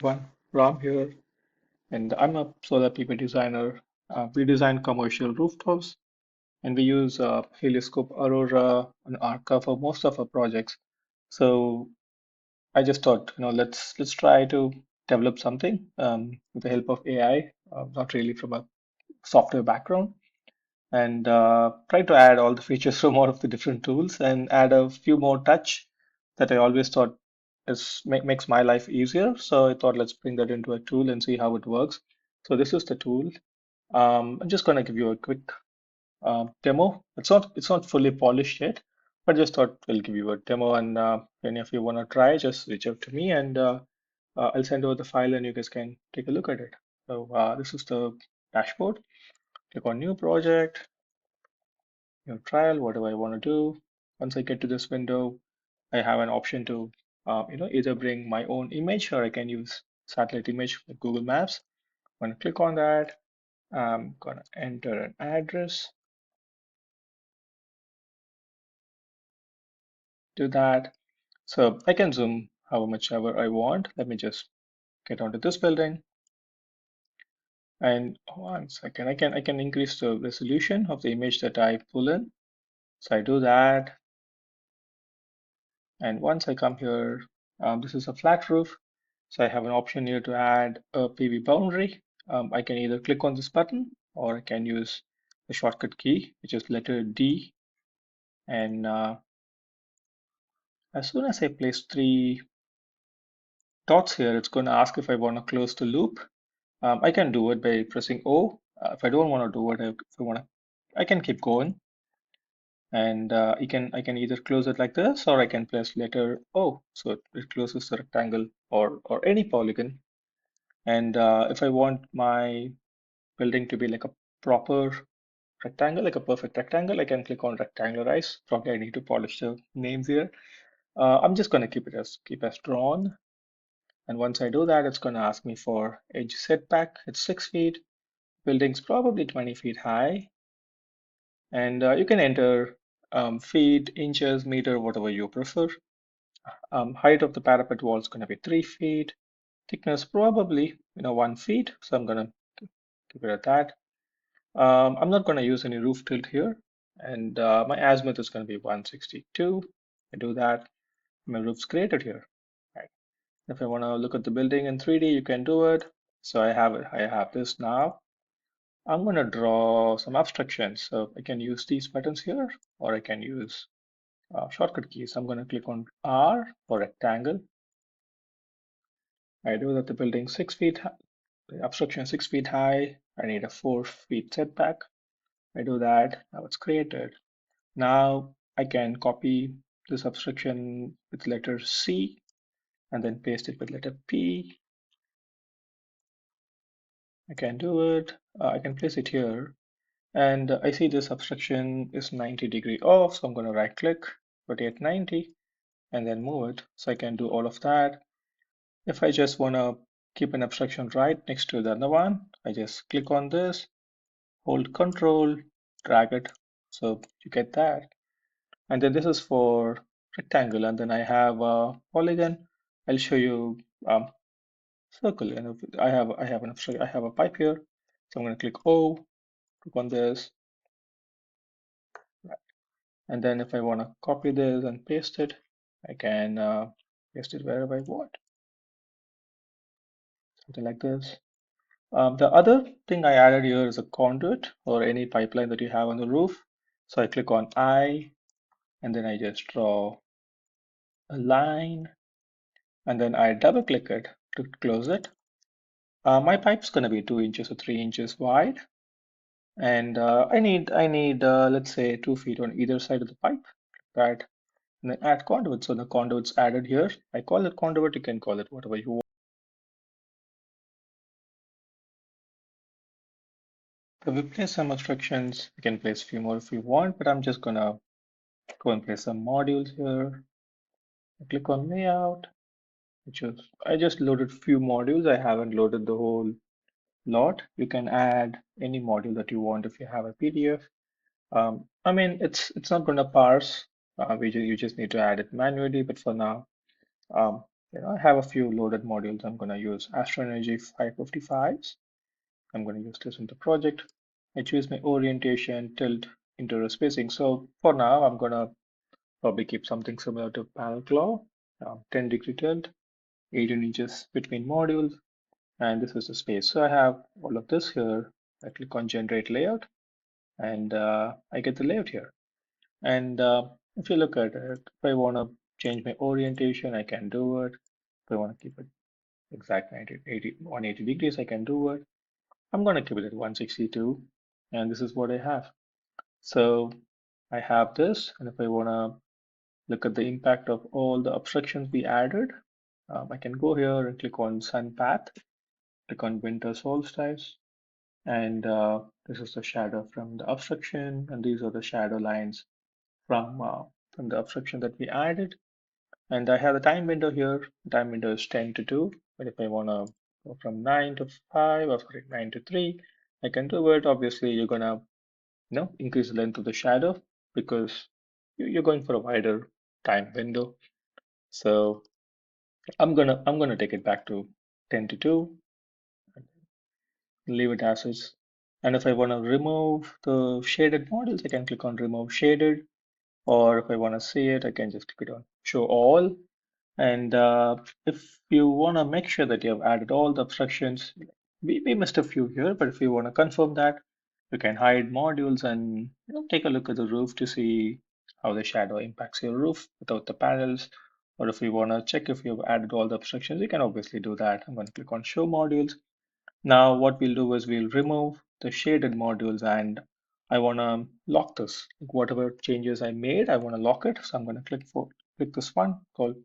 One, Ram here, and I'm a solar PV designer. We design commercial rooftops, and we use Helioscope, Aurora, and Arca for most of our projects. So I just thought, let's try to develop something with the help of AI, not really from a software background, and try to add all the features from all of the different tools and add a few more touch that I always thought makes my life easier. So I thought let's bring that into a tool and see how it works. So this is the tool. I'm just going to give you a quick demo. It's not fully polished yet, but just thought I'll give you a demo. And if any of you want to try, just reach out to me, and I'll send over the file, and you guys can take a look at it. So this is the dashboard. Click on New Project, New Trial. What do I want to do? Once I get to this window, I have an option to either bring my own image, or I can use satellite image with Google Maps. I'm going to click on that. I'm going to enter an address. Do that. So I can zoom how much ever I want. Let me just get onto this building. And 1 second, I can increase the resolution of the image that I pull in. So I do that. And once I come here, this is a flat roof. So I have an option here to add a PV boundary. I can either click on this button, or I can use the shortcut key, which is letter D. And as soon as I place 3 dots here, it's going to ask if I want to close the loop. I can do it by pressing O. If I don't want to do it, if I want to, I can keep going. And I can either close it like this, or I can press letter O. So it closes the rectangle or any polygon. And if I want my building to be like a proper rectangle, like a perfect rectangle, I can click on rectangularize. Probably I need to polish the names here. I'm just going to keep as drawn. And once I do that, it's going to ask me for edge setback. It's 6 feet. Building's probably 20 feet high. And you can enter feet, inches, meter, whatever you prefer. Height of the parapet wall is going to be 3 feet. Thickness probably 1 feet. So I'm going to keep it at that. I'm not going to use any roof tilt here, and my azimuth is going to be 162. I do that. My roof's created here. Right. If I want to look at the building in 3D, you can do it. So I have it. I have this now. I'm going to draw some abstractions. So I can use these buttons here, or I can use shortcut keys. I'm going to click on R for rectangle. I do that the building 6 feet, the abstraction 6 feet high. I need a 4 feet setback. I do that. Now it's created. Now I can copy this abstraction with letter C and then paste it with letter P. I can do it. I can place it here. And I see this abstraction is 90° off, so I'm going to right click, rotate 90, and then move it. So I can do all of that. If I just want to keep an abstraction right next to the other one, I just click on this, hold Control, drag it. So you get that. And then this is for rectangle, and then I have a polygon. I'll show you circle. And I have a pipe here. So I'm going to click O, click on this, and then if I want to copy this and paste it, I can paste it wherever I want, something like this. The other thing I added here is a conduit or any pipeline that you have on the roof. So I click on I, and then I just draw a line, and then I double click it to close it. My pipe's going to be 2 inches or 3 inches wide, and I need let's say 2 feet on either side of the pipe. Right, and then add conduit. So the conduit's added here. I call it conduit. You can call it whatever you want. So we place some instructions. You can place a few more if you want, but I'm just gonna go and place some modules here. I click on layout, which is I just loaded few modules. I haven't loaded the whole lot. You can add any module that you want if you have a PDF. I mean, it's not going to parse. You just need to add it manually. But for now, I have a few loaded modules. I'm going to use Astro Energy 555s. I'm going to use this in the project. I choose my orientation, tilt, interior spacing. So for now, I'm going to probably keep something similar to panel claw, 10-degree tilt, 18 inches between modules, and this is the space. So I have all of this here. I click on generate layout, and I get the layout here. And if you look at it, if I want to change my orientation, I can do it. If I want to keep it exact 180 degrees, I can do it. I'm going to keep it at 162, and this is what I have. So I have this, and if I want to look at the impact of all the obstructions we added, I can go here and click on sun path, click on winter solstice, and this is the shadow from the obstruction, and these are the shadow lines from the obstruction that we added. And I have the time window here. The time window is 10 to 2. But if I want to go from 9 to 5 or sorry, 9 to 3, I can do it. Obviously, you're going to increase the length of the shadow because you're going for a wider time window. So I'm gonna take it back to 10 to 2, leave it as is. And if I want to remove the shaded models, I can click on remove shaded. Or if I want to see it, I can just click it on show all. And if you want to make sure that you have added all the obstructions, we missed a few here, but if you want to confirm that, you can hide modules and take a look at the roof to see how the shadow impacts your roof without the panels. Or if you want to check if you've added all the obstructions, you can obviously do that. I'm going to click on show modules. Now what we'll do is we'll remove the shaded modules and I want to lock this. Whatever changes I made, I want to lock it. So I'm going to click this one called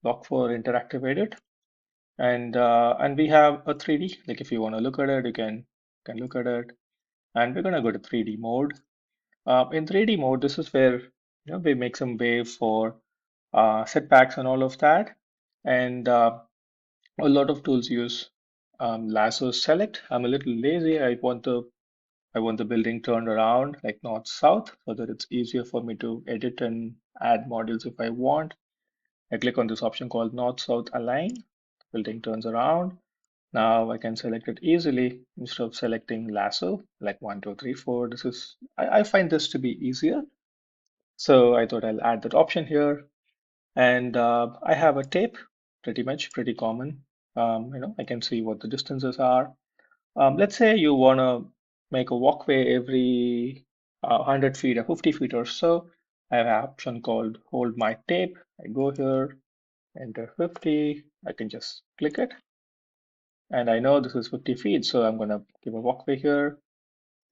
lock for interactive edit, and we have a 3D. Like if you want to look at it, you can look at it, and we're gonna go to 3D mode. In 3D mode, this is where we make some way for setbacks and all of that, and a lot of tools use lasso select. I'm a little lazy. I want the building turned around like north south so that it's easier for me to edit and add modules if I want. I click on this option called North-South Align. Building turns around. Now I can select it easily instead of selecting lasso like 1, 2, 3, 4. I find this to be easier. So I thought I'll add that option here. And I have a tape, pretty common. I can see what the distances are. Let's say you want to make a walkway every 100 feet or 50 feet or so. I have an option called hold my tape. I go here, enter 50. I can just click it. And I know this is 50 feet, so I'm going to give a walkway here.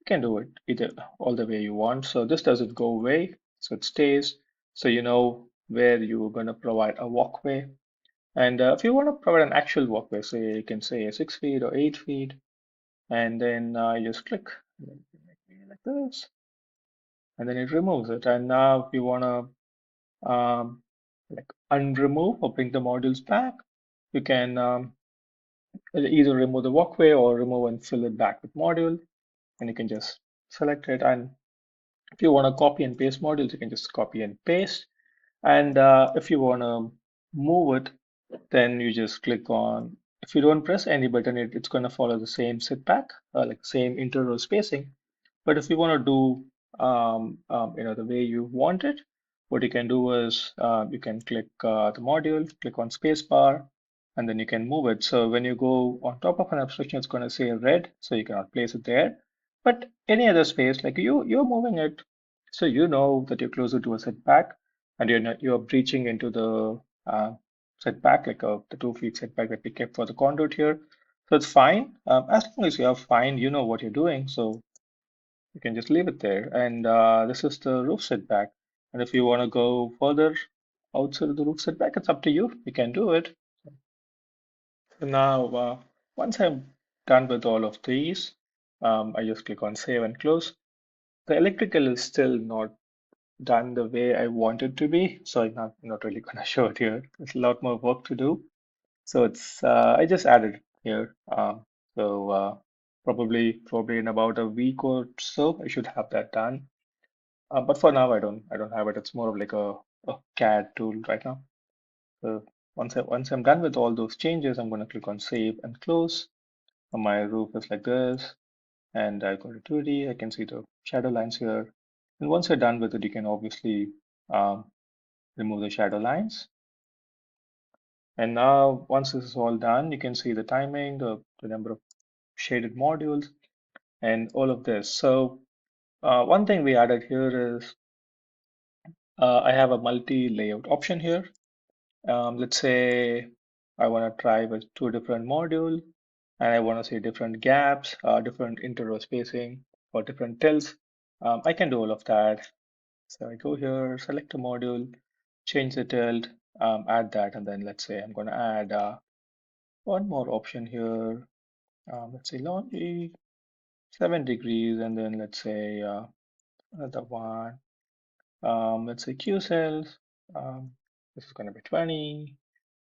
You can do it either all the way you want. So this doesn't go away, so it stays. So you know where you're going to provide a walkway. And if you want to provide an actual walkway, so you can say 6 feet or 8 feet, and then you just click like this, and then it removes it. And now if you want to like unremove or bring the modules back, you can either remove the walkway or remove and fill it back with module, and you can just select it. And if you want to copy and paste modules, you can just copy and paste. And if you want to move it, then you just click on, if you don't press any button, it's going to follow the same setback, like same interval spacing. But if you want to do the way you want it, what you can do is you can click the module, click on spacebar, and then you can move it. So when you go on top of an obstruction, it's going to say red, so you cannot place it there. But any other space, like you're moving it, so you know that you're closer to a setback, and you're breaching into the setback, like the 2 feet setback that we kept for the conduit here. So it's fine. As long as you are fine, you know what you're doing. So you can just leave it there. And this is the roof setback. And if you want to go further outside of the roof setback, it's up to you. You can do it. So now, once I'm done with all of these, I just click on save and close. The electrical is still not done the way I want it to be, so I'm not really going to show it here. There's a lot more work to do. So it's I just added here. So probably in about a week or so, I should have that done. But for now, I don't have it. It's more of like a CAD tool right now. So Once I'm done with all those changes, I'm going to click on Save and Close. My roof is like this, and I go to 2D. I can see the shadow lines here. And once you're done with it, you can obviously um, remove the shadow lines. And now, once this is all done, you can see the timing, the number of shaded modules, and all of this. So one thing we added here is I have a multi-layout option here. Let's say I want to try with two different modules, and I want to see different gaps, different interrow spacing, or different tilts. I can do all of that. So I go here, select a module, change the tilt, add that, and then let's say I'm going to add one more option here. Let's say laundry, 7 degrees, and then let's say another one. Let's say Q cells. This is going to be 20,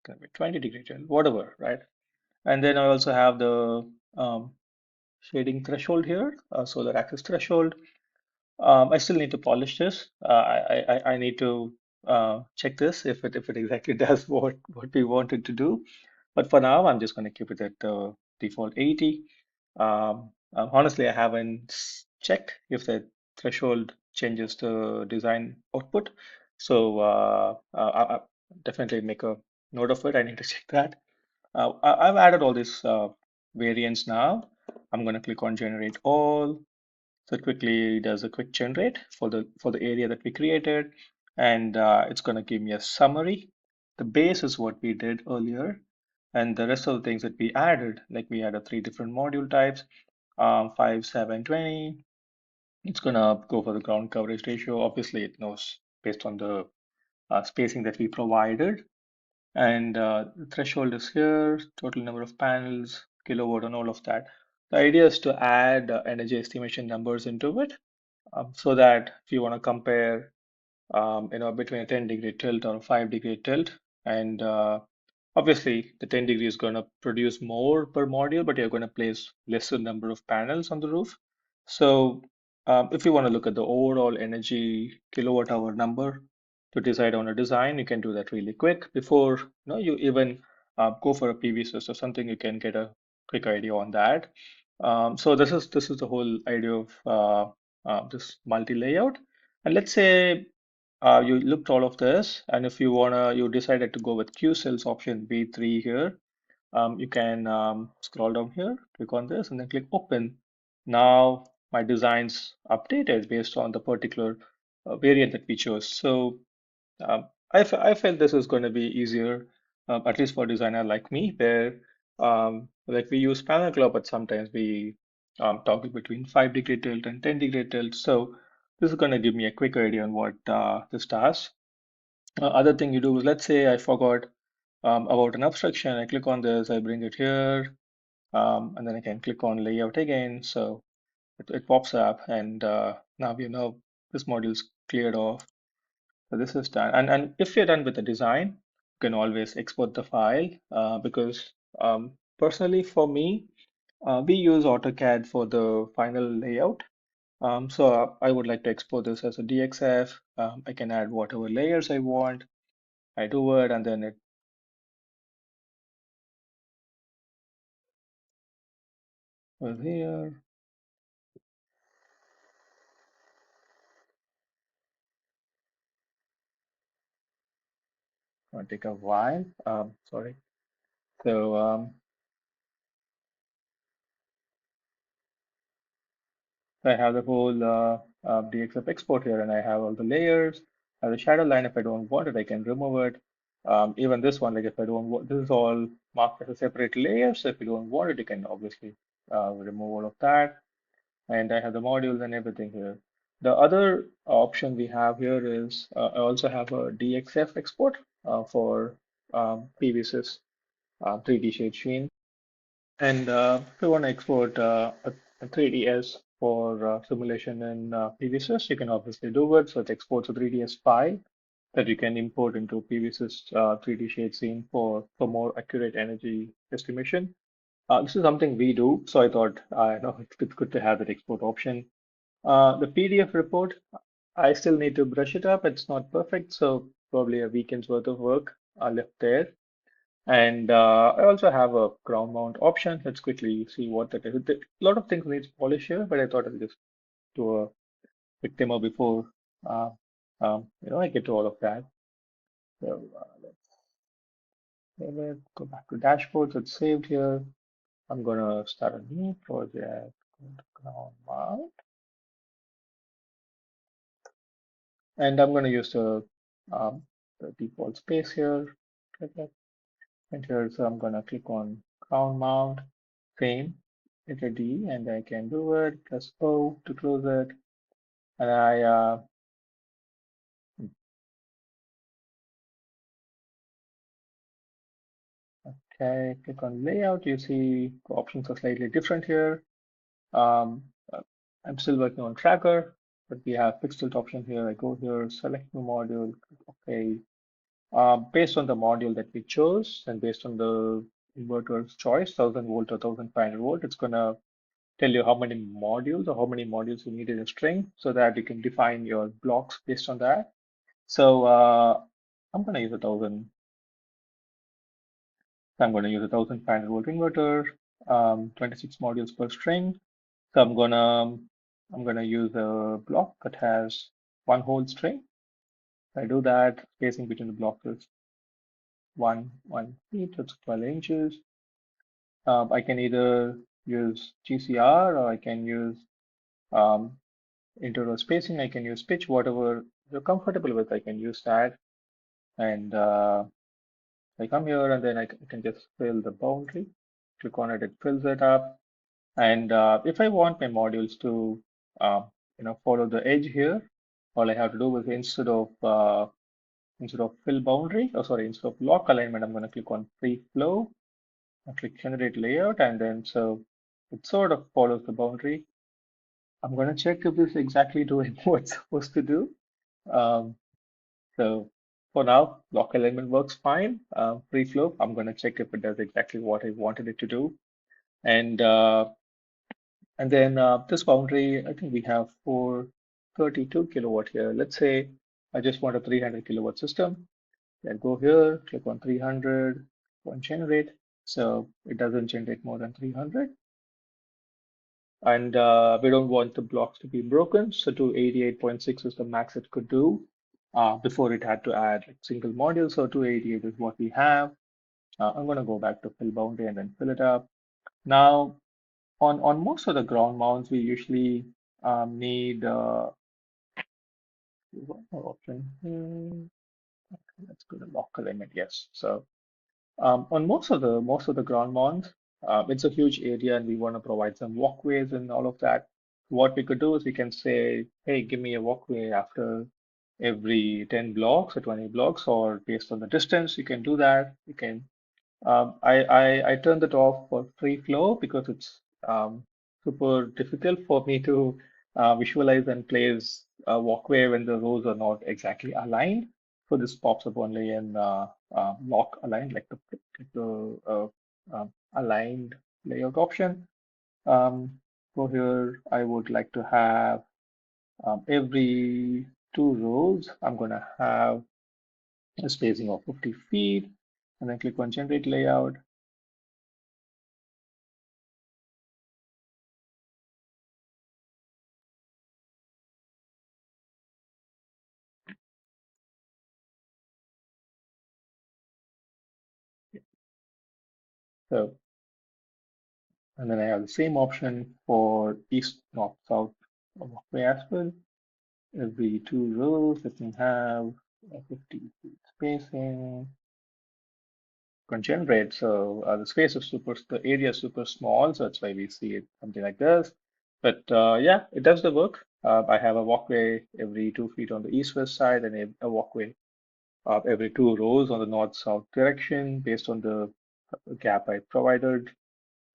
going to be 20-degree tilt, whatever, right? And then I also have the um, shading threshold here, solar axis threshold. I still need to polish this. I need to check this if it exactly does what we want it to do. But for now, I'm just going to keep it at the default 80. Honestly, I haven't checked if the threshold changes the design output. So I definitely make a note of it. I need to check that. I've added all these variants now. I'm going to click on Generate All. So it quickly does a quick generate for the area that we created, and it's going to give me a summary. The base is what we did earlier, and the rest of the things that we added, like we added three different module types, 5, 7, 20. It's going to go for the ground coverage ratio. Obviously, it knows based on the spacing that we provided. And the threshold is here, total number of panels, kilowatt, and all of that. The idea is to add energy estimation numbers into it so that if you want to compare, between a 10-degree tilt or a 5-degree tilt, and obviously the 10 degree is going to produce more per module, but you're going to place lesser number of panels on the roof. So if you want to look at the overall energy kilowatt hour number to decide on a design, you can do that really quick before you even go for a PV system or something. You can get a quick idea on that. So this is the whole idea of this multi-layout. And let's say you looked all of this, and if you decided to go with Q cells option B3 here, you can scroll down here, click on this, and then click open. Now my design's updated based on the particular variant that we chose. So I felt this is going to be easier, at least for a designer like me, where like we use panel club, but sometimes we toggle between 5-degree tilt and 10-degree tilt. So this is going to give me a quick idea on what this does. Other thing you do is, let's say I forgot about an obstruction. I click on this, I bring it here, and then I can click on layout again. So it pops up, and now you know this module's cleared off. So this is done. And if you're done with the design, you can always export the file because personally for me, we use AutoCAD for the final layout. So I would like to export this as a DXF. I can add whatever layers I want. I do it, and then it was here. It'll take a while. Sorry. So I have the whole DXF export here, and I have all the layers. I have the shadow line. If I don't want it, I can remove it. Even this one, like if I don't want, this is all marked as a separate layer. So if you don't want it, you can obviously remove all of that. And I have the modules and everything here. The other option we have here is I also have a DXF export for PVSys 3D shade scene. And if you want to export a 3ds for simulation in PVSys, you can obviously do it. So it exports a 3ds file that you can import into PVSys 3D shade scene for more accurate energy estimation. This is something we do, so I thought know it's good to have that export option. The PDF report, I still need to brush it up. It's not perfect, so probably a weekend's worth of work left there. And I also have a ground mount option. Let's quickly see what that is. A lot of things needs polish here, but I thought I'll just do a quick demo before uh, I get to all of that. So let's go back to dashboard. So it's saved here. I'm gonna start a new project. Ground mount, and I'm gonna use the default space here. Click it. And here, so I'm gonna click on ground mount, same, hit a D, and I can do it, press O to close it. And okay, click on layout. You see the options are slightly different here. Um, uh, I'm still working on tracker, but we have fixed tilt option here. I go here, select new module, click OK. Based on the module that we chose and based on the inverter's choice, 1000 volt or 1500 volt, it's gonna tell you how many modules or how many modules you need in a string so that you can define your blocks based on that. So I'm going to use 1000. I'm going to use a 1500 volt inverter, 26 modules per string. So I'm gonna use a block that has one whole string. If I do that, spacing between the blocks is 1 feet, that's 12 inches. I can either use GCR or I can use um, interval spacing. I can use pitch, whatever you're comfortable with. I can use that. And I come here and then I can just fill the boundary. Click on it, it fills it up. And if I want my modules to, follow the edge here, all I have to do is instead of fill boundary, or sorry, instead of lock alignment, I'm going to click on free flow. I click generate layout, and then so it sort of follows the boundary. I'm going to check if this is exactly doing what it's supposed to do. Um, So for now, lock alignment works fine. Free flow, I'm going to check if it does exactly what I wanted it to do. And then this boundary, I think we have 432 kilowatt here. Let's say I just want a 300 kilowatt system. Then go here, click on 300, go on generate. So it doesn't generate more than 300. And we don't want the blocks to be broken. So 288.6 is the max it could do before it had to add like single modules. So 288 is what we have. I'm going to go back to fill boundary and then fill it up. Now, on most of the ground mounts, we usually need one more option. Let's go to local limit. Yes. So on most of the ground mounts, it's a huge area, and we want to provide some walkways and all of that. What we could do is we can say, hey, give me a walkway after every 10 blocks or 20 blocks, or based on the distance, you can do that. You can I turned it off for free flow because it's super difficult for me to visualize and place a walkway when the rows are not exactly aligned. So this pops up only in lock aligned, like the aligned layout option. Um, so here I would like to have every two rows, I'm going to have a spacing of 50 feet, and then click on generate layout. So and then I have the same option for east, north, south walkway as well. Every two rows, let me have a 50 feet spacing. Can generate. So the space is the area is super small, so that's why we see it something like this. But yeah, it does the work. I have a walkway every 2 feet on the east-west side and a walkway every two rows on the north-south direction based on the gap I provided.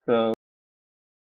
So